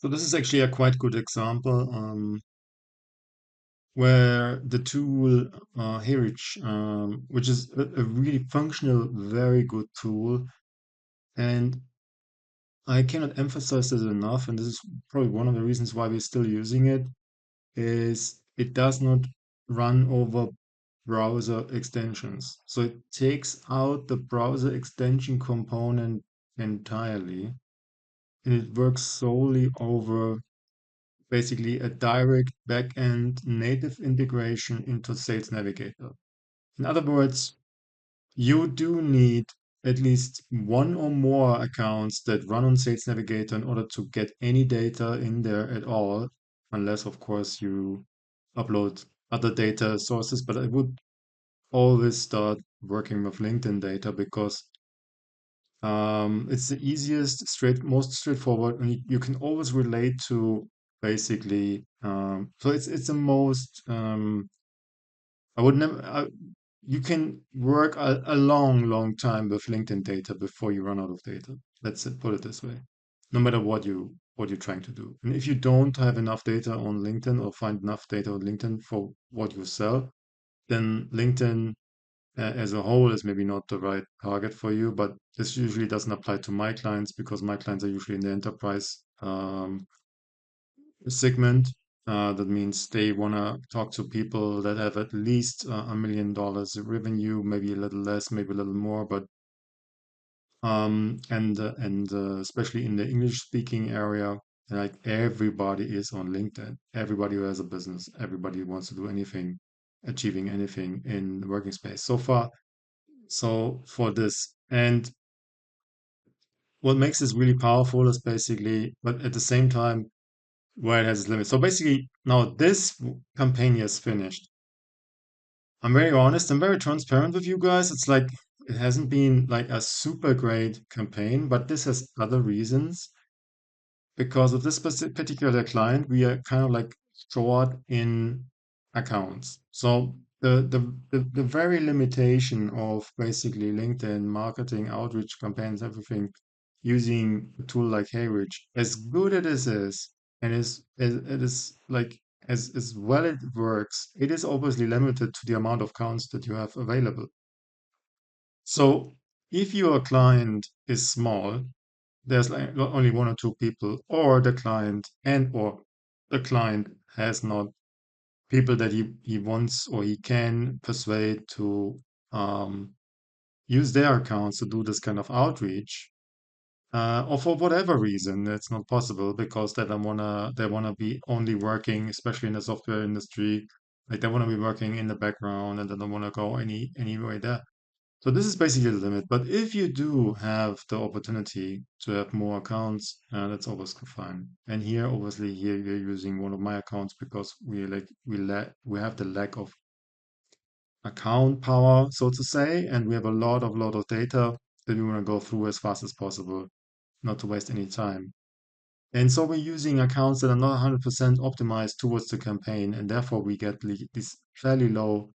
So this is actually a quite good example where the tool heyreach, which is a really functional, very good tool, and I cannot emphasize this enough, and this is probably one of the reasons why we're still using it, is it does not run over browser extensions. So it takes out the browser extension component entirely, and it works solely over basically a direct backend native integration into Sales Navigator. In other words, you do need at least one or more accounts that run on Sales Navigator in order to get any data in there at all, unless, of course, you upload other data sources. But I would always start working with LinkedIn data because it's the easiest, most straightforward, and you can always relate to basically. So it's the most. I would never. You can work a long, long time with LinkedIn data before you run out of data. Let's put it this way. No matter what you're trying to do, and if you don't have enough data on LinkedIn or find enough data on LinkedIn for what you sell, then LinkedIn as a whole is maybe not the right target for you, but this usually doesn't apply to my clients because my clients are usually in the enterprise segment. That means they want to talk to people that have at least $1 million revenue, maybe a little less, maybe a little more, but especially in the English speaking area, like everybody is on LinkedIn. Everybody who has a business, everybody who wants to do anything, achieving anything in the working space. So for this, and what makes this really powerful is basically, but at the same time, where it has its limits. So basically, now this campaign is finished. I'm very honest, I'm very transparent with you guys. It's like it hasn't been like a super great campaign, but this has other reasons. Because of this particular client, we are kind of like short in accounts. So the very limitation of basically LinkedIn marketing, outreach campaigns, everything using a tool like heyreach, as good as it is, and as it is like as well it works, it is obviously limited to the amount of accounts that you have available. So if your client is small, there's like only one or two people, or the client has not people that he wants or he can persuade to um, use their accounts to do this kind of outreach, or for whatever reason it's not possible because they wanna be only working, especially in the software industry, like they wanna be working in the background and they don't wanna go anywhere there. So this is basically the limit. But if you do have the opportunity to have more accounts, that's always fine. And here, obviously, here you're using one of my accounts because we have the lack of account power, so to say, and we have a lot of data that we want to go through as fast as possible, not to waste any time. And so we're using accounts that are not 100% optimized towards the campaign, and therefore we get these fairly low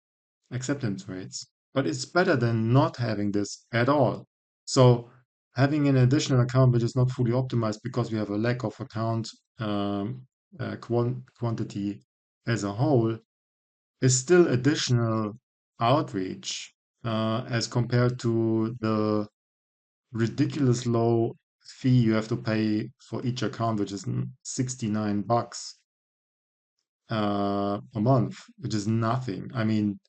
acceptance rates. But it's better than not having this at all. So having an additional account which is not fully optimized because we have a lack of account quantity as a whole is still additional outreach as compared to the ridiculous low fee you have to pay for each account, which is $69 a month, which is nothing. I mean,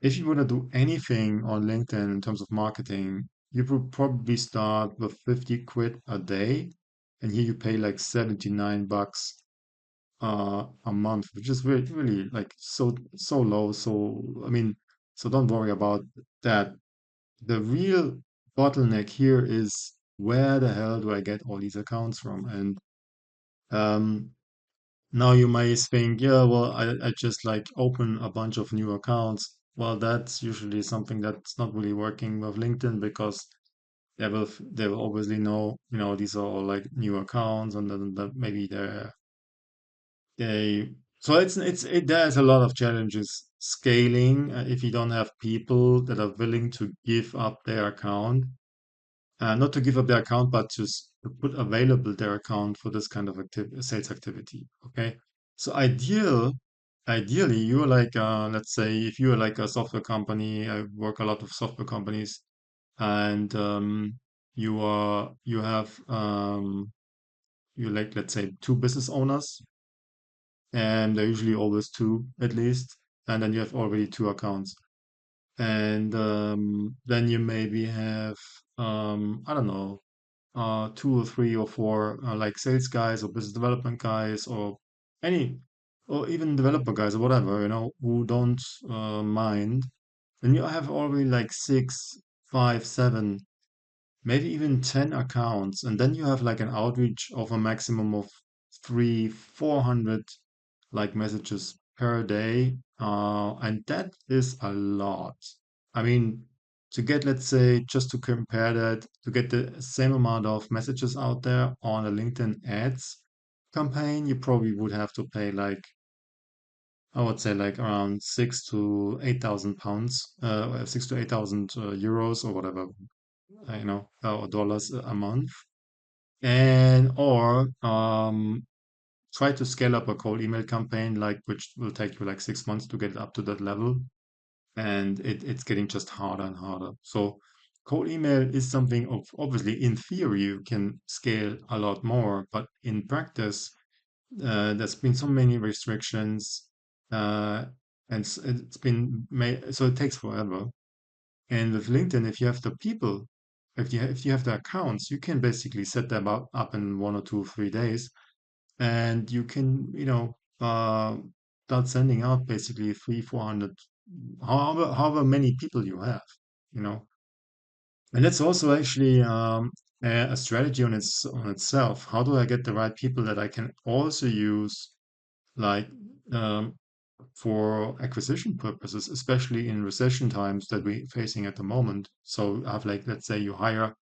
if you want to do anything on LinkedIn in terms of marketing, you would probably start with 50 quid a day, and here you pay like $79 a month, which is really, really like so low. So I mean, so don't worry about that. The real bottleneck here is where the hell do I get all these accounts from? And um, now you may think, yeah, well, I just like open a bunch of new accounts. Well, that's usually something that's not really working with LinkedIn because they will obviously know, these are all like new accounts and then that maybe they so there's a lot of challenges scaling if you don't have people that are willing to give up their account. not to give up their account, but to put available their account for this kind of sales activity. Okay. So ideally, you're like, let's say, if you're like a software company, I work a lot with software companies, and you have you like, let's say, two business owners, and they're usually always two at least, and then you have already two accounts, and then you maybe have I don't know, two or three or four like sales guys or business development guys or any or even developer guys or whatever, who don't mind. Then you have already like six, five, seven, maybe even 10 accounts, and then you have like an outreach of a maximum of three, 400 like messages per day, and that is a lot. I mean, to get, let's say, just to compare that, to get the same amount of messages out there on a LinkedIn ads campaign, you probably would have to pay like, I would say like around 6 to 8 thousand pounds, 6 to 8 thousand euros or whatever, or dollars a month, and or try to scale up a cold email campaign, like which will take you like 6 months to get up to that level, and it's getting just harder and harder. So cold email is something of obviously in theory you can scale a lot more, but in practice, there's been so many restrictions, uh, and it's been made so it takes forever. And with LinkedIn, if you have the people, if you have the accounts, you can basically set them up in 1 or 2 or 3 days, and you can, start sending out basically three, 400, however many people you have, you know. And that's also actually a strategy on itself. How do I get the right people that I can also use, like, um, for acquisition purposes, especially in recession times that we're facing at the moment. So I have like, let's say you hire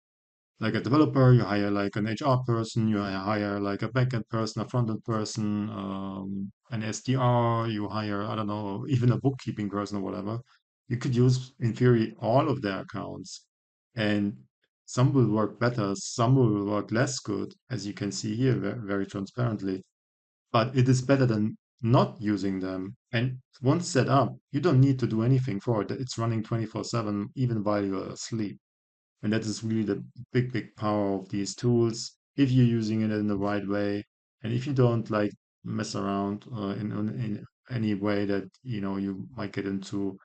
like a developer, you hire like an HR person, you hire like a backend person, a frontend person, an SDR, you hire, I don't know, even a bookkeeping person or whatever. You could use, in theory, all of their accounts. And some will work better, some will work less good, as you can see here very transparently. But it is better than not using them. And once set up, you don't need to do anything for it. It's running 24/7, even while you're asleep. And that is really the big power of these tools if you're using it in the right way. And if you don't like mess around in any way that, you might get into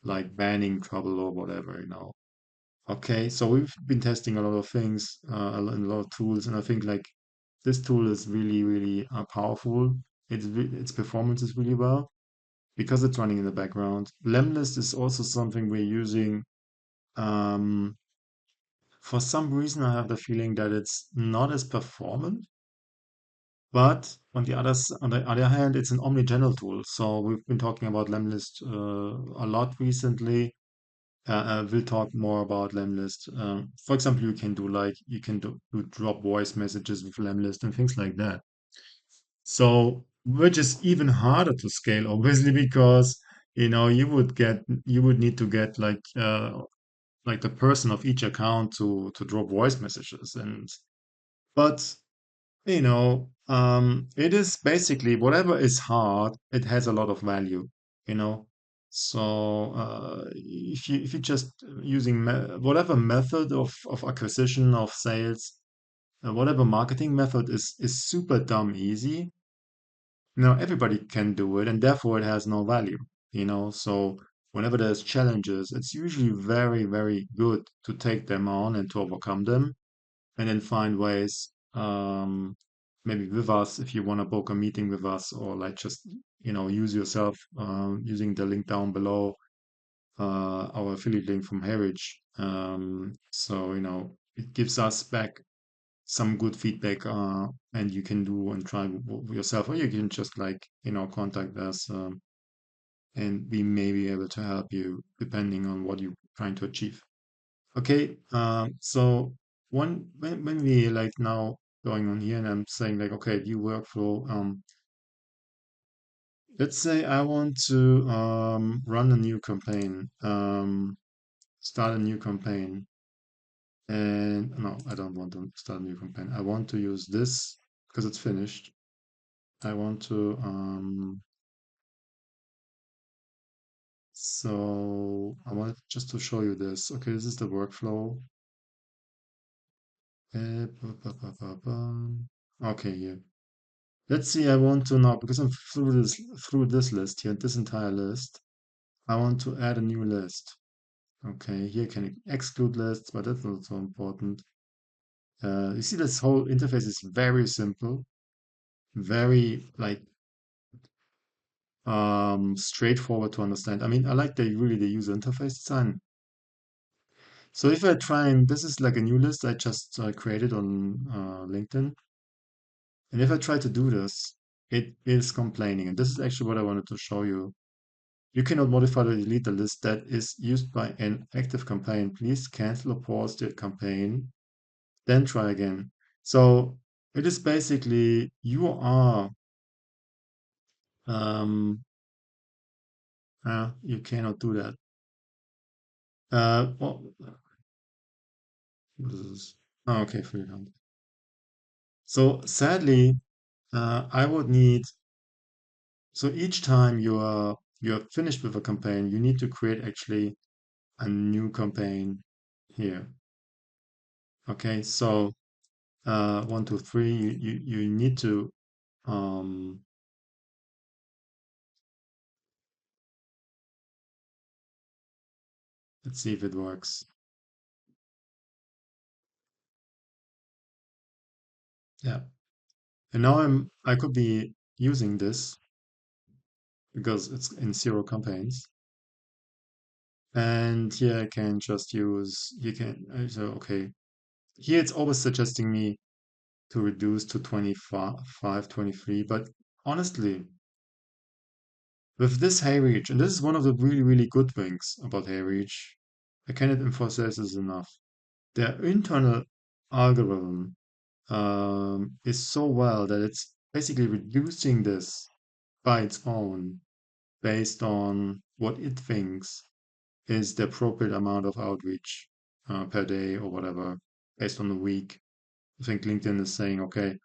like banning trouble or whatever. Okay, so we've been testing a lot of things, and a lot of tools, and I think like this tool is really, really powerful. Its performance is really well because it's running in the background. Lemlist is also something we're using. Um, for some reason, I have the feeling that it's not as performant, but on the other hand, it's an omni-channel tool. So we've been talking about Lemlist a lot recently. We'll talk more about Lemlist. For example, you can do drop voice messages with Lemlist and things like that. So, which is even harder to scale, obviously, because you would need to get like the person of each account to drop voice messages, and but it is basically whatever is hard, it has a lot of value, you know. So if you just using whatever method of acquisition of sales, whatever marketing method is super dumb easy, everybody can do it, and therefore it has no value. So whenever there's challenges, it's usually very, very good to take them on and to overcome them, and then find ways, maybe with us, if you want to book a meeting with us, or like just, use yourself, using the link down below, our affiliate link from heyreach. So, it gives us back some good feedback, and you can do and try yourself, or you can just like, contact us, and we may be able to help you depending on what you're trying to achieve. Okay, so when we like now going on here and I'm saying like, okay, view workflow, let's say I want to run a new campaign, start a new campaign. And no, I don't want to start a new campaign. I want to use this because it's finished. I want to, so I wanted just to show you this. Okay, this is the workflow. Okay, here. Let's see, I want to now, because I'm through this list here, this entire list, I want to add a new list. Okay, here can exclude lists, but that's not so important. You see, this whole interface is very simple, very like straightforward to understand. I mean, I like the user interface design. So if I try and this is like a new list I just created on LinkedIn, and if I try to do this, it is complaining. And this is actually what I wanted to show you. You cannot modify or delete the list that is used by an active campaign. Please cancel or pause the campaign, then try again. So it is basically you are um you cannot do that. Well, what is this? Oh, okay, freehand. So sadly, I would need so each time you're finished with a campaign, you need to create actually a new campaign here. Okay, so 1, 2, 3, you need to um let's see if it works. Yeah. And now I could be using this because it's in 0 campaigns. And here I can just use you can so okay. Here it's always suggesting me to reduce to 25, 23, but honestly, with this heyreach, and this is one of the really, really good things about heyreach, I cannot emphasize this enough. Their internal algorithm is so well that it's basically reducing this by its own based on what it thinks is the appropriate amount of outreach per day or whatever, based on the week. I think LinkedIn is saying, okay,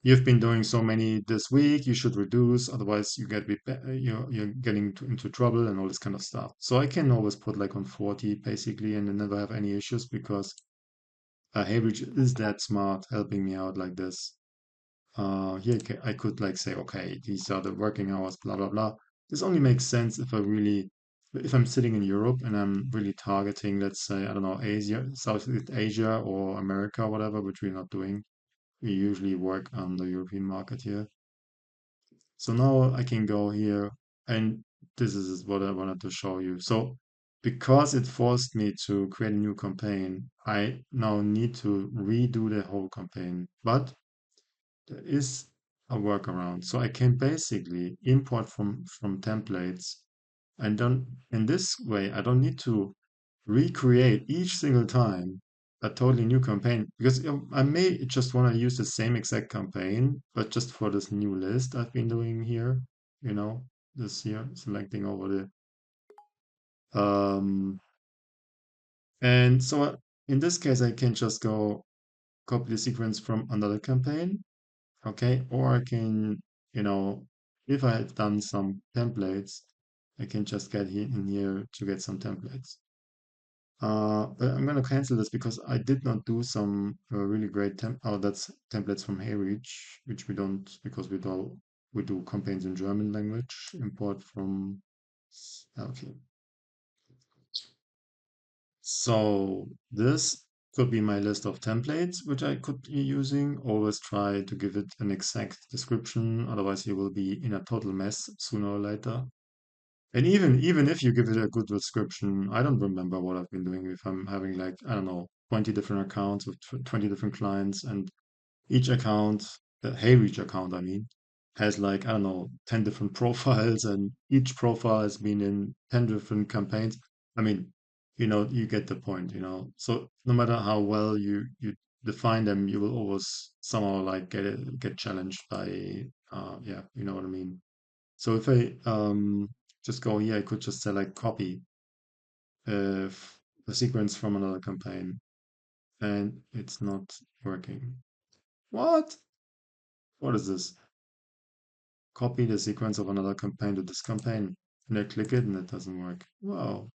you've been doing so many this week, you should reduce, otherwise you get you're getting into trouble and all this kind of stuff. So I can always put like on 40 basically and then never have any issues because Haybridge is that smart helping me out like this. Here I could like say, okay, these are the working hours, blah blah blah. This only makes sense if I'm sitting in Europe and I'm really targeting, let's say, I don't know, Asia, Southeast Asia or America, whatever, which we're not doing. We usually work on the European market here. So now I can go here and this is what I wanted to show you. So because it forced me to create a new campaign, I now need to redo the whole campaign. But there is a workaround. So I can basically import from templates and don't in this way I don't need to recreate each single time a totally new campaign because I may just want to use the same exact campaign but just for this new list I've been doing here, you know, this here selecting over the and so in this case I can just go copy the sequence from another campaign. Okay, or I can, you know, if I have done some templates, I can just get here in here to get some templates. But I'm gonna cancel this because I did not do some really great oh, that's templates from heyreach, which we don't because we do campaigns in German language. Import from okay. So this could be my list of templates, which I could be using. Always try to give it an exact description, otherwise you will be in a total mess sooner or later. And even if you give it a good description, I don't remember what I've been doing if I'm having like, I don't know, 20 different accounts with 20 different clients and each account, the heyreach account, I mean, has like, I don't know, 10 different profiles and each profile has been in 10 different campaigns. I mean, you know, you get the point, you know. So no matter how well you define them, you will always somehow like get challenged by yeah, you know what I mean. So if I just go here, I could just select copy the sequence from another campaign. and it's not working. What? What is this? Copy the sequence of another campaign to this campaign. And I click it and it doesn't work. Wow.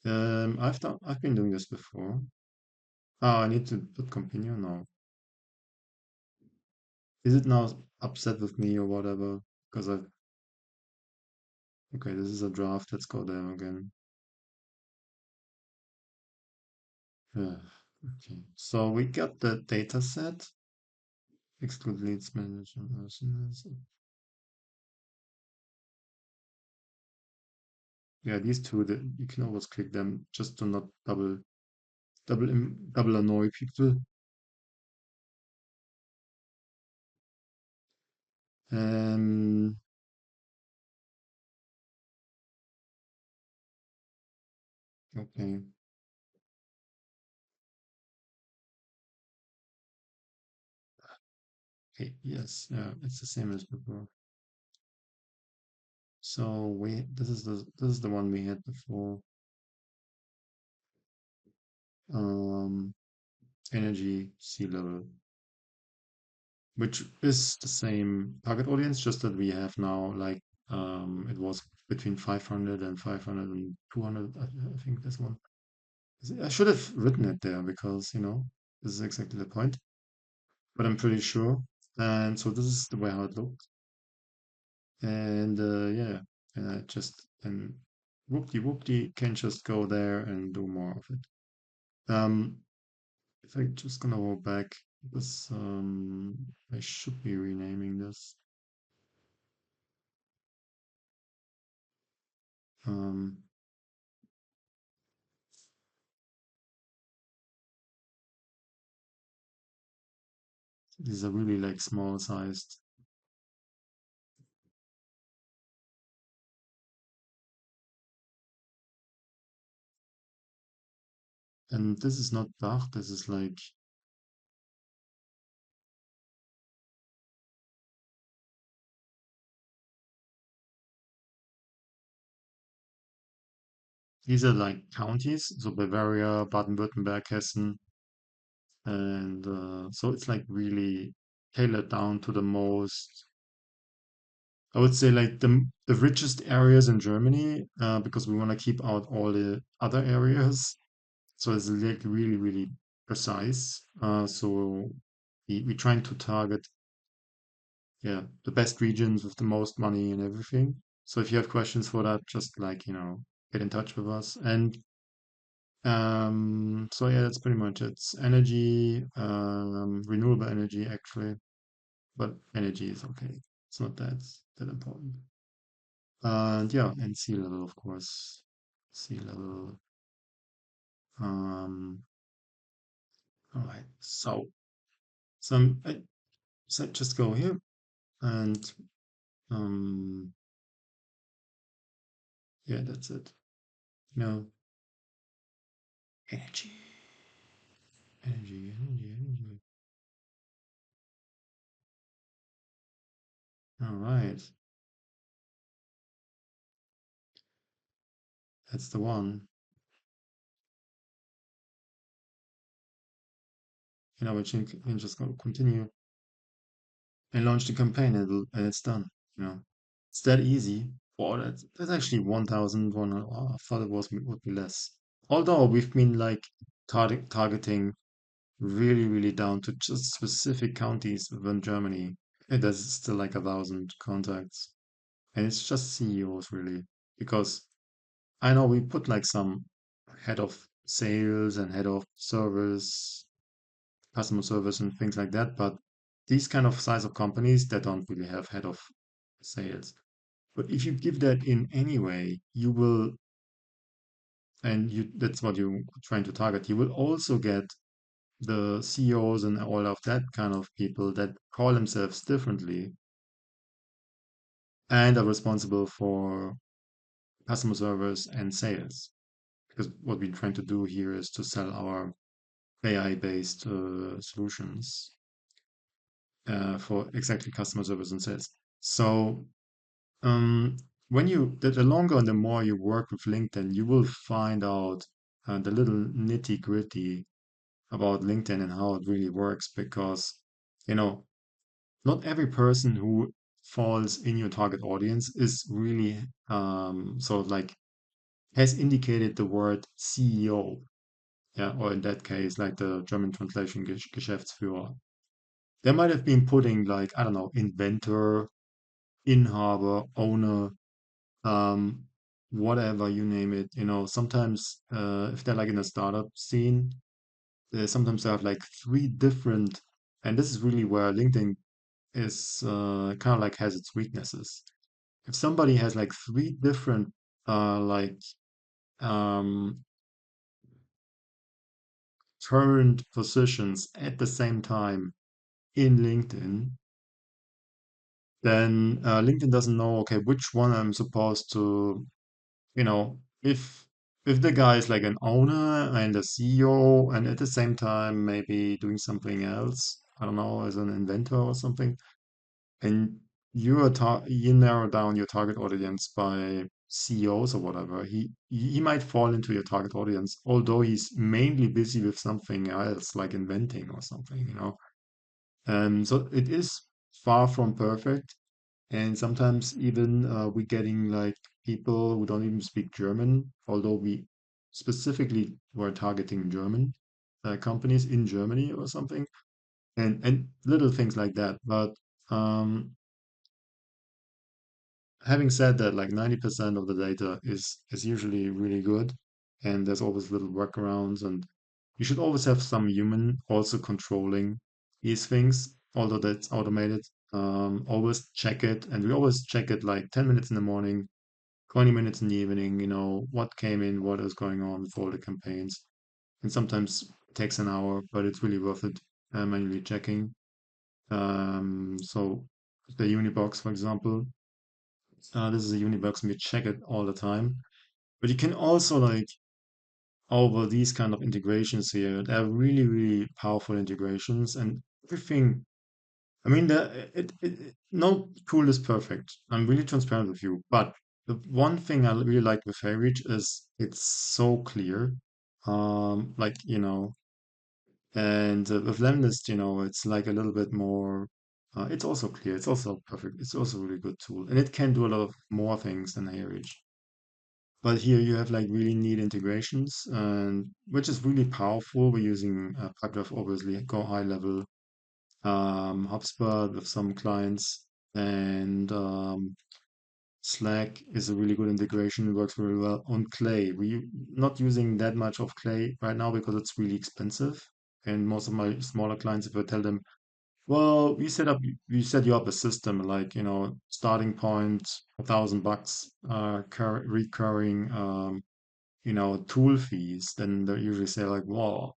I've been doing this before. Oh, I need to put continue now. Is it now upset with me or whatever? Because I okay, this is a draft. Let's go there again. Yeah. Okay. So we got the data set. Exclude leads management. Yeah, these two that you can always click them just to not double annoy people. Um okay. Okay, yes, yeah, it's the same as before. So we this is the one we had before. Um Energy sea level, which is the same target audience, just that we have now like it was between 500 and 500 and 200. I think this one. I should have written it there because, this is exactly the point, but I'm pretty sure. And so this is the way how it looked. And yeah, and I just and whoopty can just go there and do more of it. Um, if I just gonna go back, this I should be renaming this. Um, these are really like small sized, and this is not dark. This is like these are like counties, so Bavaria, Baden-Württemberg, Hessen, and so it's like really tailored down to the most. I would say like the richest areas in Germany, because we want to keep out all the other areas. So it's like really precise. So we trying to target, yeah, the best regions with the most money and everything. So if you have questions for that, just like, get in touch with us. And so yeah, that's pretty much it. It's energy, renewable energy actually, but energy is okay. It's not that important. And yeah, and sea level, of course. Sea level. Um, all right. So just go here and um, yeah, that's it. No, energy, energy. All right, that's the one. We can just go continue and launch the campaign, and it's done. It's that easy. Oh, that's actually 1,100. Oh, I thought would be less. Although we've been like targeting really down to just specific counties within Germany. It is still like 1,000 contacts, and it's just CEOs really. Because I know we put like some head of sales and head of service, customer service, and things like that, but these kind of size of companies that don't really have head of sales. But if you give that in anyway, you will, and that's what you're trying to target. You will also get the CEOs and all of that kind of people that call themselves differently and are responsible for customer service and sales. Because what we're trying to do here is to sell our AI-based solutions for exactly customer service and sales. So um, the longer and the more you work with LinkedIn, you will find out the little nitty gritty about LinkedIn and how it really works because, you know, not every person who falls in your target audience is really sort of like has indicated the word CEO. Yeah, or in that case, like the German translation Geschäftsführer. They might have been putting like, I don't know, inventor, inhaber, owner, um, whatever you name it. Sometimes if they're like in a startup scene, sometimes they have like three different, and this is really where LinkedIn is kind of like has its weaknesses. If somebody has like three different like um current positions at the same time in LinkedIn, then LinkedIn doesn't know, okay, which one I'm supposed to, if the guy is like an owner and a CEO and at the same time maybe doing something else, I don't know, as an inventor or something, and you narrow down your target audience by CEOs or whatever, he might fall into your target audience, although he's mainly busy with something else, like inventing or something. So it is far from perfect. And sometimes even we're getting like people who don't even speak German, although we specifically were targeting German companies in Germany or something, and little things like that. But um, having said that, like 90% of the data is usually really good, and there's always little workarounds, and you should always have some human also controlling these things, although that's automated. Always check it, and we always check it like 10 minutes in the morning, 20 minutes in the evening, what came in, what is going on for the campaigns. And sometimes it takes an hour, but it's really worth it manually checking. So the Unibox, for example, this is a Unibox and we check it all the time. But you can also like over these kind of integrations here, they're really, really powerful integrations and everything. I mean, no tool is perfect. I'm really transparent with you, but the one thing I really like with heyreach is it's so clear. Like, and with Lemlist, it's like a little bit more. It's also clear. It's also perfect. It's also a really good tool, and it can do a lot of more things than heyreach. But here you have like really neat integrations, and which is really powerful. We're using Pipedrive, obviously, go high level, HubSpot with some clients, and Slack is a really good integration. It works very well on Clay. We're not using that much of Clay right now because it's really expensive. And most of my smaller clients, if I tell them, well, we set you up a system like, starting point, $1,000, recurring, tool fees, then they usually say like, "Whoa,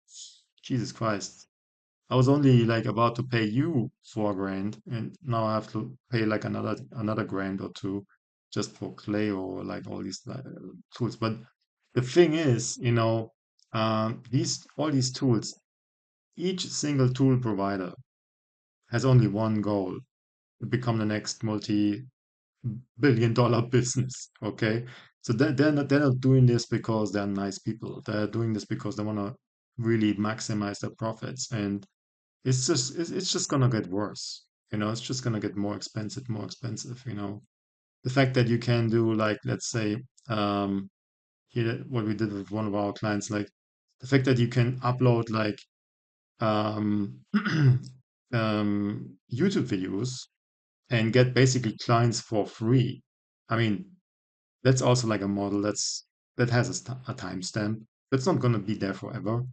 Jesus Christ, I was only like about to pay you 4 grand, and now I have to pay like another grand or two just for Clay or like all these tools." But the thing is, these all these tools, each single tool provider has only one goal: to become the next multi-billion-dollar business. Okay, so they're not doing this because they're nice people. They're doing this because they want to really maximize their profits, and it's just gonna get worse. It's just gonna get more expensive, more expensive. The fact that you can do like, let's say, um, here what we did with one of our clients, like the fact that you can upload like um, YouTube videos and get basically clients for free. I mean, that's also like a model that has a timestamp. That's not gonna be there forever.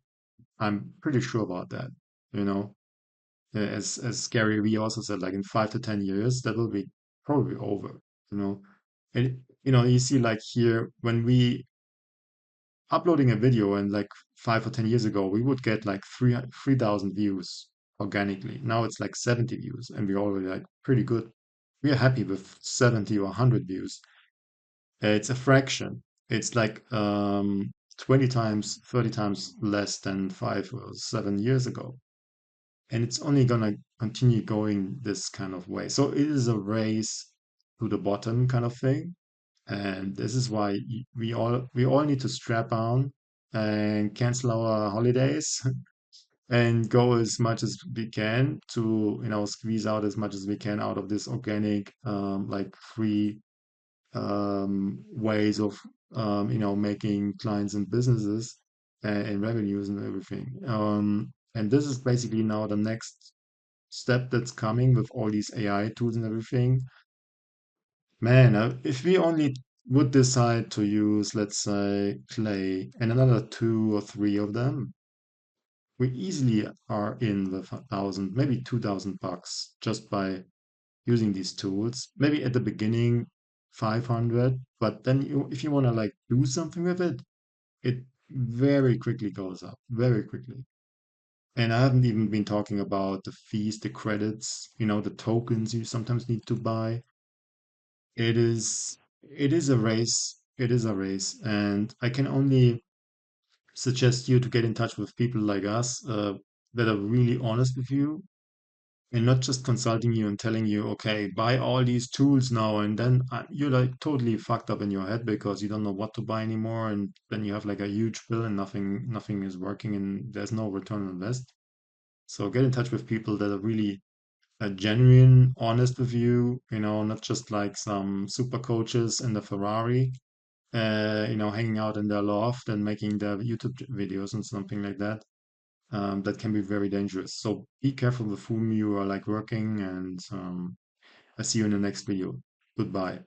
I'm pretty sure about that. You know. As Gary Vee also said, like in 5 to 10 years, that will be probably over, you know. And you see like here when we uploading a video and like 5 or 10 years ago, we would get like 3,000 views organically. Now it's like 70 views, and we're already like pretty good. We are happy with 70 or 100 views. It's a fraction. It's like 20 times, 30 times less than 5 or 7 years ago. And it's only gonna continue going this kind of way. So it is a race to the bottom kind of thing, and this is why we all need to strap on and cancel our holidays and go as much as we can to, squeeze out as much as we can out of this organic, like free ways of, making clients and businesses and revenues and everything. And this is basically now the next step that's coming with all these AI tools and everything. Man, if we only would decide to use, let's say, Clay and another two or three of them, we easily are in with 1,000, maybe $2,000 just by using these tools. Maybe at the beginning, 500, but then if you want to like do something with it, it very quickly goes up, very quickly. And I haven't even been talking about the fees, the credits, the tokens you sometimes need to buy. It is it is a race. It is a race, and I can only suggest you to get in touch with people like us that are really honest with you and not just consulting you and telling you, okay, buy all these tools now, and then you're like totally fucked up in your head because you don't know what to buy anymore, and then you have like a huge bill and nothing is working and there's no return on invest. So get in touch with people that are really genuine, honest with you, not just like some super coaches in the Ferrari, hanging out in their loft and making their YouTube videos and something like that. That can be very dangerous. So be careful with whom you are like working, and I see you in the next video. Goodbye.